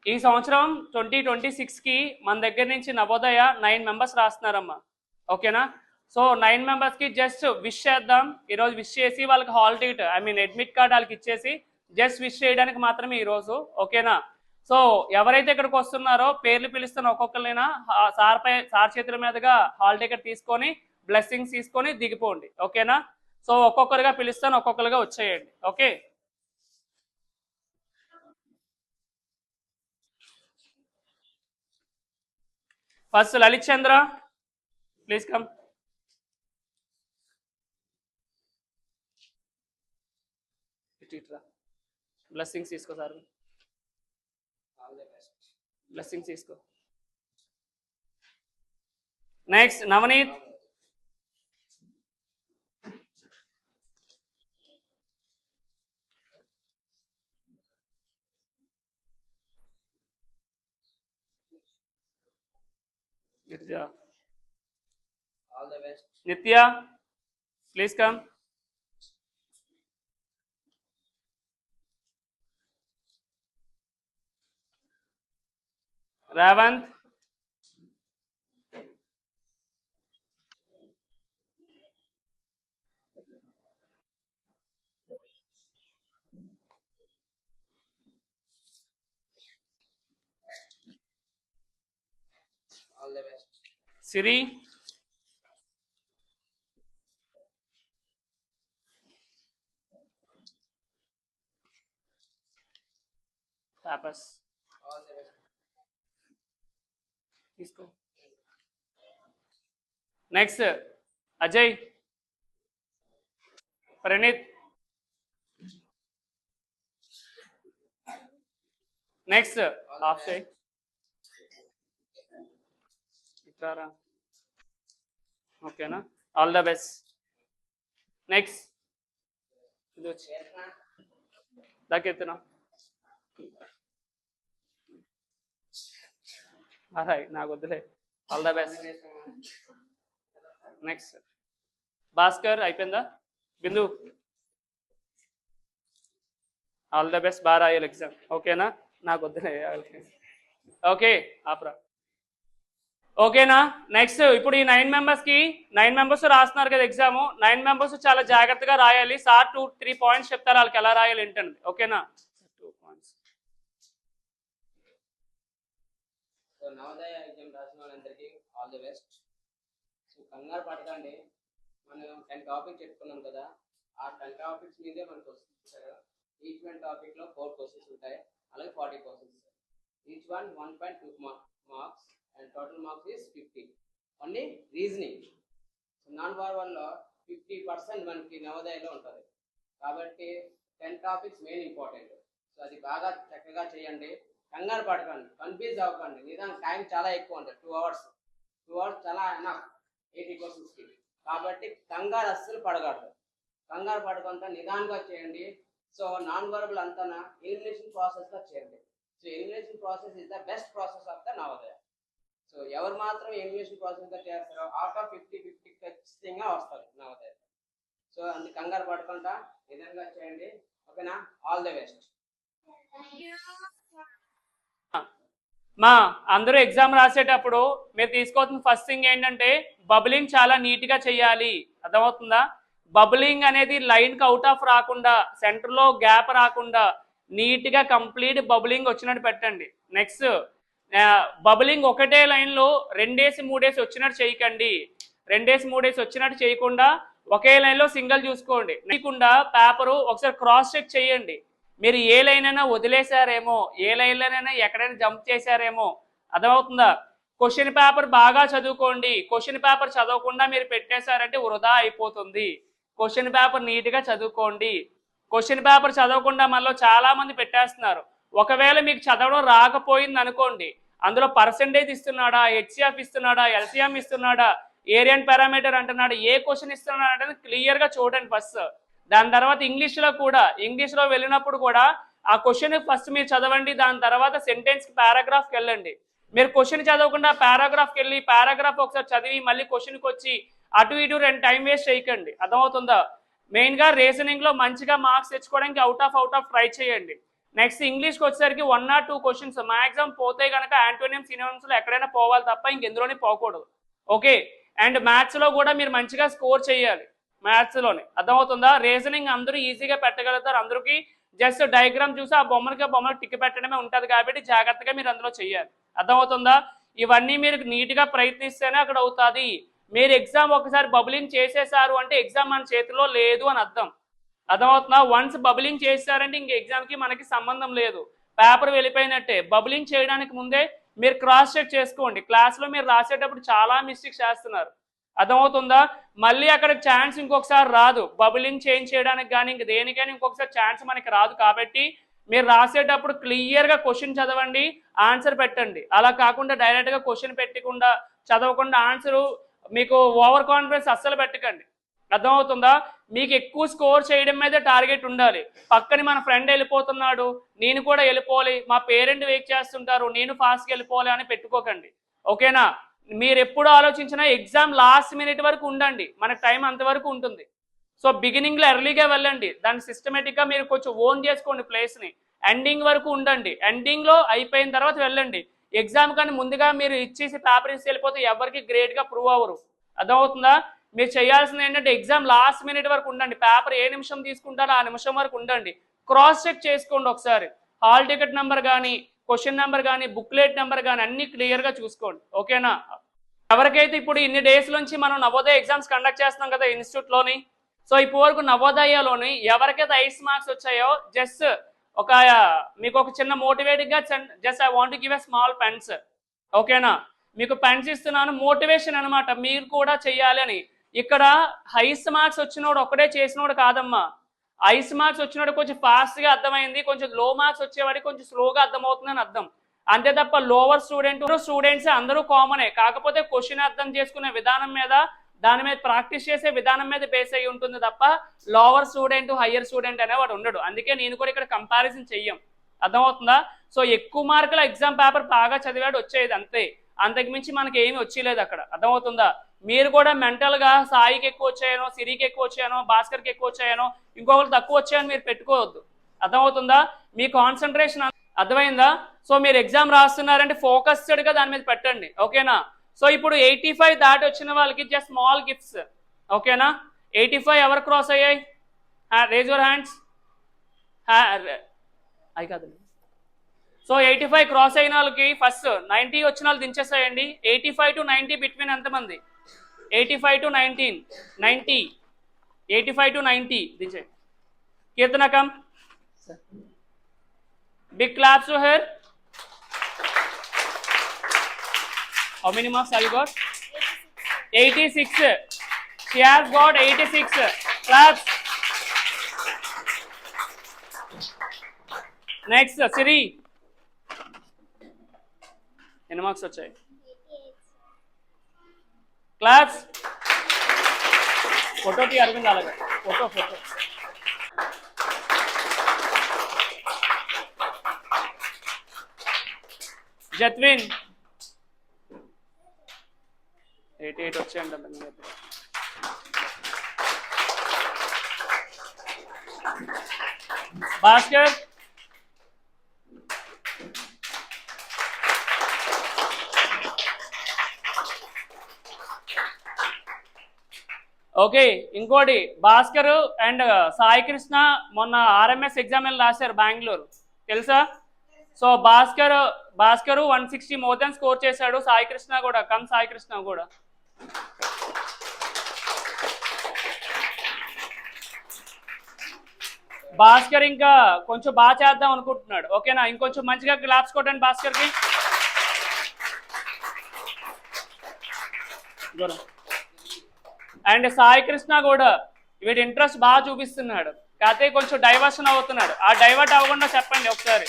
ఈ సంవత్సరం 2026కి మన దగ్గర నుంచి నవోదయ 9 మెంబర్స్ రాస్తున్నారమ్మా. ఓకేనా? సో 9 మెంబర్స్కి జస్ట్ విష్ చేద్దాం. ఈరోజు విష్ చేసి వాళ్ళకి హాల్ టికెట్ అడ్మిట్ కార్డ్ వాళ్ళకి ఇచ్చేసి జస్ట్ విష్ చేయడానికి మాత్రమే ఈరోజు. ఓకేనా? సో ఎవరైతే ఇక్కడికి వస్తున్నారో పేర్లు పిలుస్తున్న ఒక్కొక్కరినైనా సార్ చేతుల మీదుగా హాల్ టికెట్ తీసుకొని బ్లెస్సింగ్స్ తీసుకొని దిగిపోండి. ఓకేనా? సో ఒక్కొక్కరుగా పిలుస్తాను, ఒక్కొక్కరుగా వచ్చేయండి. Okay? First Lalit Chandra, please come. Blessings తీసుకో సార్, బ్లెస్సింగ్స్ తీసుకో. నెక్స్ట్ నవనీత్. నిత్య, ప్లీజ్ కమ్. రేవంత్. సిరి. తాపస్ తీసుకో. నెక్స్ట్ అజయ్. ప్రణీత్. నెక్స్ట్ అక్షయ్. ఇట్రారా. ఓకేనా? All the best. నెక్స్ట్ దాకెత్తునా. అరే నాకు వద్దులే. All the best. Next Bhaskar. అయిపోయిందా? బిందు, ఆల్ ద బెస్ట్. బాగా రాయాలి ఎగ్జామ్. ఓకేనా? నాకు వద్దులే. ఓకే ఆప్రా. ఓకేనా? నెక్స్ట్ ఇప్పుడు ఈ 9 మెంబర్స్ రాస్తున్నారు కదా ఎగ్జామ్. 9 మెంబర్స్ చాలా జాగ్రత్తగా రాయాలి. సార్ 2-3 పాయింట్స్ చెప్తారు వాళ్ళకి ఎలా రాయాలి ఏంటండి. ఓకేనా? 2 పాయింట్స్. నవోదయ ఎగ్జామ్ రాసిన వాళ్ళందరికీ ఆల్ ది బెస్ట్. సో కంగారు పడకండి. మనం 10 టాపిక్ చెప్పుకున్నాం కదా, ఆ 10 టాపిక్స్ మీదే మనకు వస్తుంది. ఈచ్ 1 టాపిక్లో 4 క్వశ్చన్స్ ఉంటాయి, అలాగే 40 questions. Each one 1.2 marks and total marks is 50. Only reasoning. Non వర్బల్లో 50% మనకి నవోదయలో ఉంటుంది. కాబట్టి 10 టాపిక్స్ మెయిన్ ఇంపార్టెంట్. సో అది బాగా చక్కగా చేయండి. కంగారు పడకండి, కన్ఫ్యూజ్ అవ్వకండి. నిదానం టైం చాలా ఎక్కువ ఉంటుంది. 2 అవర్స్ చాలా ఎనఫ్ 80 క్వశ్చన్స్కి. కాబట్టి కంగారు అస్సలు పడగలరు. కంగారు పడకుండా నిదానంగా చేయండి. సో నాన్ వర్బల్ అంతా ఎలిమినేషన్ ప్రాసెస్గా చేయండి. So elimination process is the best process of the Navodaya. So ఎవరు మాత్రం ఎలిమినేషన్ ప్రాసెస్గా చేస్తారో అవుట్ ఆఫ్ 50 ఖచ్చితంగా వస్తారు నవోదయ. సో అందుకు కంగారు పడకుండా నిదానంగా చేయండి. ఓకేనా? All the best. మా అందరూ ఎగ్జామ్ రాసేటప్పుడు మీరు తీసుకోవాల్సిన ఫస్ట్ థింగ్ ఏంటంటే బబులింగ్ చాలా నీట్గా చేయాలి. అర్థమవుతుందా? బబులింగ్ అనేది లైన్కి అవుట్ ఆఫ్ రాకుండా, సెంటర్లో గ్యాప్ రాకుండా నీట్గా కంప్లీట్ బబులింగ్ వచ్చినట్టు పెట్టండి. నెక్స్ట్ బబులింగ్ ఒకటే లైన్లో 2-3 వచ్చినట్టు చేయకండి. 2-3 వచ్చినట్టు చేయకుండా ఒకే లైన్లో సింగిల్ చూసుకోండి. లేకుండా పేపరు ఒకసారి క్రాస్ చెక్ చేయండి. మీరు ఏ లైన్ అయినా వదిలేశారేమో, ఏ లైన్లోనైనా ఎక్కడైనా జంప్ చేశారేమో. అర్థమవుతుందా? క్వశ్చన్ పేపర్ బాగా చదువుకోండి. క్వశ్చన్ పేపర్ చదవకుండా మీరు పెట్టేశారంటే వృధా అయిపోతుంది. క్వశ్చన్ పేపర్ నీట్గా చదువుకోండి. క్వశ్చన్ పేపర్ చదవకుండా మనలో చాలా మంది పెట్టేస్తున్నారు. ఒకవేళ మీకు చదవడం రాకపోయింది అనుకోండి, అందులో పర్సెంటేజ్ ఇస్తున్నాడా, హెచ్సిఎఫ్ ఇస్తున్నాడా, ఎల్సిఎం ఇస్తున్నాడా, ఏరియన్ పారామీటర్ అంటున్నాడు, ఏ క్వశ్చన్ ఇస్తున్నాడు అంటే క్లియర్గా చూడండి ఫస్ట్. దాని తర్వాత ఇంగ్లీష్లో వెళ్ళినప్పుడు కూడా ఆ క్వశ్చన్ ఫస్ట్ మీరు చదవండి. దాని తర్వాత సెంటెన్స్కి పారాగ్రాఫ్కి వెళ్ళండి. మీరు క్వశ్చన్ చదవకుండా పారాగ్రాఫ్కి వెళ్ళి పారాగ్రాఫ్ ఒకసారి చదివి మళ్ళీ క్వశ్చన్కి వచ్చి అటు ఇటు 2 టైం వేస్ట్ చేయకండి. అర్థమవుతుందా? మెయిన్గా రీజనింగ్లో మంచిగా మార్క్స్ తెచ్చుకోవడానికి అవుట్ ఆఫ్ ట్రై చేయండి. నెక్స్ట్ ఇంగ్లీష్కి వచ్చేసరికి 1 or 2 క్వశ్చన్స్ మ్యాక్సిమం పోతే కనుక యాంటోనియం సినోనిమ్స్లో ఎక్కడైనా పోవాలి తప్ప ఇంకెందులోనే పోకూడదు. ఓకే, అండ్ మ్యాథ్స్లో కూడా మీరు మంచిగా స్కోర్ చేయాలి. మ్యాథ్స్లోనే అర్థమవుతుందా? రీజనింగ్ అందరూ ఈజీగా పెట్టగలుగుతారు, అందరికీ జస్ట్ డయాగ్రామ్ చూసి ఆ బొమ్మలకి టిక్ పెట్టడమే ఉంటుంది కాబట్టి జాగ్రత్తగా మీరు అందులో చేయాలి. అర్థమవుతుందా? ఇవన్నీ మీరు నీట్గా ప్రయత్నిస్తేనే అక్కడ అవుతుంది. మీరు ఎగ్జామ్ ఒకసారి బబులింగ్ చేసేసారు అంటే ఎగ్జామ్ మన చేతిలో లేదు అని అర్థం. అర్థమవుతుందా? వన్స్ బబులింగ్ చేశారంటే ఇంక ఎగ్జామ్కి మనకి సంబంధం లేదు, పేపర్ వెళ్ళిపోయినట్టే. బబులింగ్ చేయడానికి ముందే మీరు క్రాస్ చెక్ చేసుకోండి. క్లాస్లో మీరు రాసేటప్పుడు చాలా మిస్టేక్స్ చేస్తున్నారు. అర్థమవుతుందా? మళ్ళీ అక్కడ ఛాన్స్ ఇంకొకసారి రాదు. బబులింగ్ చేంజ్ చేయడానికి కానీ ఇంక దేనికైనా ఇంకొకసారి ఛాన్స్ మనకి రాదు. కాబట్టి మీరు రాసేటప్పుడు క్లియర్గా క్వశ్చన్ చదవండి, ఆన్సర్ పెట్టండి. అలా కాకుండా డైరెక్ట్గా క్వశ్చన్ పెట్టకుండా చదవకుండా ఆన్సరు మీకు ఓవర్ కాన్ఫిడెన్స్ అస్సలు పెట్టకండి. అర్థమవుతుందా? మీకు ఎక్కువ స్కోర్ చేయడం మీద టార్గెట్ ఉండాలి. పక్కన మన ఫ్రెండ్ వెళ్ళిపోతున్నాడు, నేను కూడా వెళ్ళిపోవాలి, మా పేరెంట్ వెయిట్ చేస్తుంటారు, నేను ఫాస్ట్గా వెళ్ళిపోవాలి అని పెట్టుకోకండి. ఓకేనా? మీరు ఎప్పుడు ఆలోచించినా ఎగ్జామ్ లాస్ట్ మినిట్ వరకు ఉండండి, మనకు టైం అంతవరకు ఉంటుంది. సో బిగినింగ్లో ఎర్లీగా వెళ్ళండి, దాన్ని సిస్టమేటిక్గా మీరు కొంచెం ఓన్ చేసుకోండి ప్లేస్ని. ఎండింగ్ వరకు ఉండండి, ఎండింగ్లో అయిపోయిన తర్వాత వెళ్ళండి. ఎగ్జామ్ కానీ ముందుగా మీరు ఇచ్చేసి పేపర్ ఇచ్చి వెళ్ళిపోతే ఎవరికి గ్రేట్గా ప్రూవ్ అవ్వరు. అర్థమవుతుందా? మీరు చేయాల్సింది ఏంటంటే ఎగ్జామ్ లాస్ట్ మినిట్ వరకు ఉండండి. పేపర్ ఏ నిమిషం తీసుకుంటారో ఆ నిమిషం వరకు ఉండండి. క్రాస్ చెక్ చేసుకోండి ఒకసారి. హాల్ టికెట్ నెంబర్ కానీ, క్వశ్చన్ నెంబర్ కానీ, బుక్లెట్ నెంబర్ కానీ అన్ని క్లియర్గా చూసుకోండి. ఓకేనా? ఎవరికైతే ఇప్పుడు ఇన్ని డేస్ నుంచి మనం నవోదయ ఎగ్జామ్స్ కండక్ట్ చేస్తున్నాం కదా ఇన్స్టిట్యూట్లోని, సో ఇప్పటి వరకు నవోదయలోని ఎవరికైతే 5 మార్క్స్ వచ్చాయో జస్ట్ ఒక మీకు ఒక చిన్న మోటివేటింగ్గా just I want to give a small pens. ఓకేనా? మీకు పెన్స్ ఇస్తున్నాను, మోటివేషన్ అనమాట, మీరు కూడా చెయ్యాలి అని. ఇక్కడ హైస్ట్ మార్క్స్ వచ్చినోడు ఒకటే చేసినోడు కాదమ్మా. హైస్ట్ మార్క్స్ వచ్చినోడు కొంచెం ఫాస్ట్గా అర్థమైంది, కొంచెం లో మార్క్స్ వచ్చేవాడికి కొంచెం స్లోగా అర్థమవుతుంది అని అర్థం. అంతే తప్ప లోవర్ స్టూడెంట్స్ అందరూ కామనే. కాకపోతే క్వశ్చన్ అర్థం చేసుకునే విధానం మీద, దాని మీద ప్రాక్టీస్ చేసే విధానం మీద బేస్ అయ్యి ఉంటుంది తప్ప లోవర్ స్టూడెంట్ హయ్యర్ స్టూడెంట్ అనేవాడు ఉండడు. అందుకే నేను కూడా ఇక్కడ కంపారిజన్ చెయ్యం. అర్థమవుతుందా? సో ఎక్కువ మార్కుల ఎగ్జామ్ పేపర్ బాగా చదివాడు వచ్చేది అంతే, అంతకుమించి మనకి ఏమి వచ్చేలేదు అక్కడ. అర్థమవుతుందా? మీరు కూడా మెంటల్గా సాయికి ఎక్కువ వచ్చాయనో, సిరికి ఎక్కువ వచ్చాయనో, భాస్కర్కి ఎక్కువ వచ్చాయనో, ఇంకొకరు తక్కువ వచ్చాయని మీరు పెట్టుకోవద్దు. అర్థమవుతుందా? మీ కాన్సన్ట్రేషన్ అర్థమైందా? సో మీరు ఎగ్జామ్ రాస్తున్నారంటే ఫోకస్డ్గా దాని మీద పెట్టండి. ఓకేనా? సో ఇప్పుడు 85 దాటి వచ్చిన వాళ్ళకి జస్ట్ స్మాల్ గిఫ్ట్స్. ఓకేనా? 85 ఎవరు క్రాస్ అయ్యాయి? Raise your hands. అవి కాదండి. సో 85 క్రాస్ అయిన వాళ్ళకి ఫస్ట్ 90 వచ్చిన వాళ్ళు దించేసాయండి. 85 to 90 బిట్వీన్ ఎంతమంది? 85 to 19, 90, 85 to 90 దించే. కీర్తనకం big claps to her. How many marks have you got? 86. She has got 86. Claps. Next, Siri. ఎన్ని మార్క్స్ వచ్చాయి? క్లాప్స్. ఫోటో తీ అరవింద్, అలాగే ఫోటో. జత్విన్ 88 వచ్చేయండి. భాస్కర్ ఓకే. ఇంకోటి భాస్కర్ అండ్ సాయి కృష్ణ మొన్న ఆర్ఎంఎస్ ఎగ్జామ్ రాశారు బెంగళూరు, తెలుసా? So Bhaskar 160 more than score చేశాడు. సాయి కృష్ణ కూడా సాయి కృష్ణ కూడా. భాస్కర్ ఇంకా కొంచెం బాగా చేద్దాం అనుకుంటున్నాడు. ఓకేనా? ఇంకొంచెం మంచిగా క్లాప్స్ కొట్టండి భాస్కర్కి. అండ్ సాయి కృష్ణ కూడా వీడి ఇంట్రెస్ట్ బాగా చూపిస్తున్నాడు, కాకపోతే కొంచెం డైవర్షన్ అవుతున్నాడు. ఆ డైవర్ట్ అవ్వకుండా చెప్పండి ఒకసారి.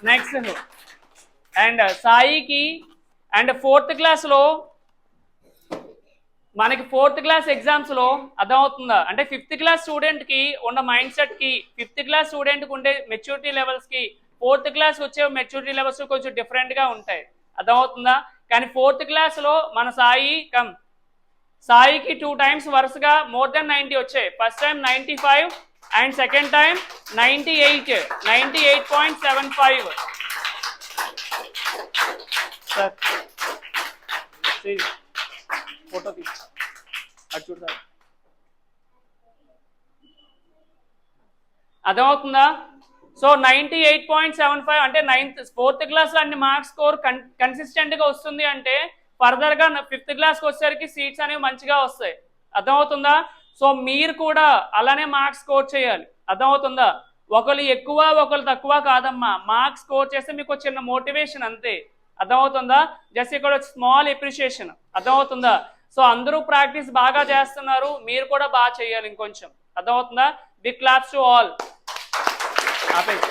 నెక్స్ట్ అండ్ సాయికి అండ్ 4th క్లాస్లో మనకి 4th క్లాస్ ఎగ్జామ్స్లో అర్థమవుతుందా అంటే 5th క్లాస్ స్టూడెంట్కి ఉన్న మైండ్ సెట్కి 5th క్లాస్ స్టూడెంట్కి ఉండే మెచ్యూరిటీ లెవెల్స్కి 4th క్లాస్ వచ్చే మెచ్యూరిటీ లెవెల్స్ కొంచెం డిఫరెంట్గా ఉంటాయి. అర్థమవుతుందా? కానీ 4th క్లాస్లో మన సాయికి 2 times వరుసగా మోర్ దెన్ 90 వచ్చాయి. First time 95, and second time 98.75. Sir photo తీసి అటు చూడదా, అర్థమవుతుందా? సో 98.75 అంటే 4th క్లాస్లో అన్ని మార్క్స్ స్కోర్ కన్సిస్టెంట్గా వస్తుంది అంటే ఫర్దర్గా 5th క్లాస్కి వచ్చేసరికి సీట్స్ అనేవి మంచిగా వస్తాయి. అర్థమవుతుందా? సో మీరు కూడా అలానే మార్క్స్ స్కోర్ చేయాలి. అర్థమవుతుందా? ఒకరు ఎక్కువ ఒకరు తక్కువ కాదమ్మా, మార్క్స్ స్కోర్ చేస్తే మీకు చిన్న మోటివేషన్ అంతే. అర్థమవుతుందా? జస్ట్ ఇక్కడ స్మాల్ ఎప్రిషియేషన్. అర్థమవుతుందా? సో అందరూ ప్రాక్టీస్ బాగా చేస్తున్నారు, మీరు కూడా బాగా చేయాలి ఇంకొంచెం. అర్థమవుతుందా? Big claps to all. ఆపేసి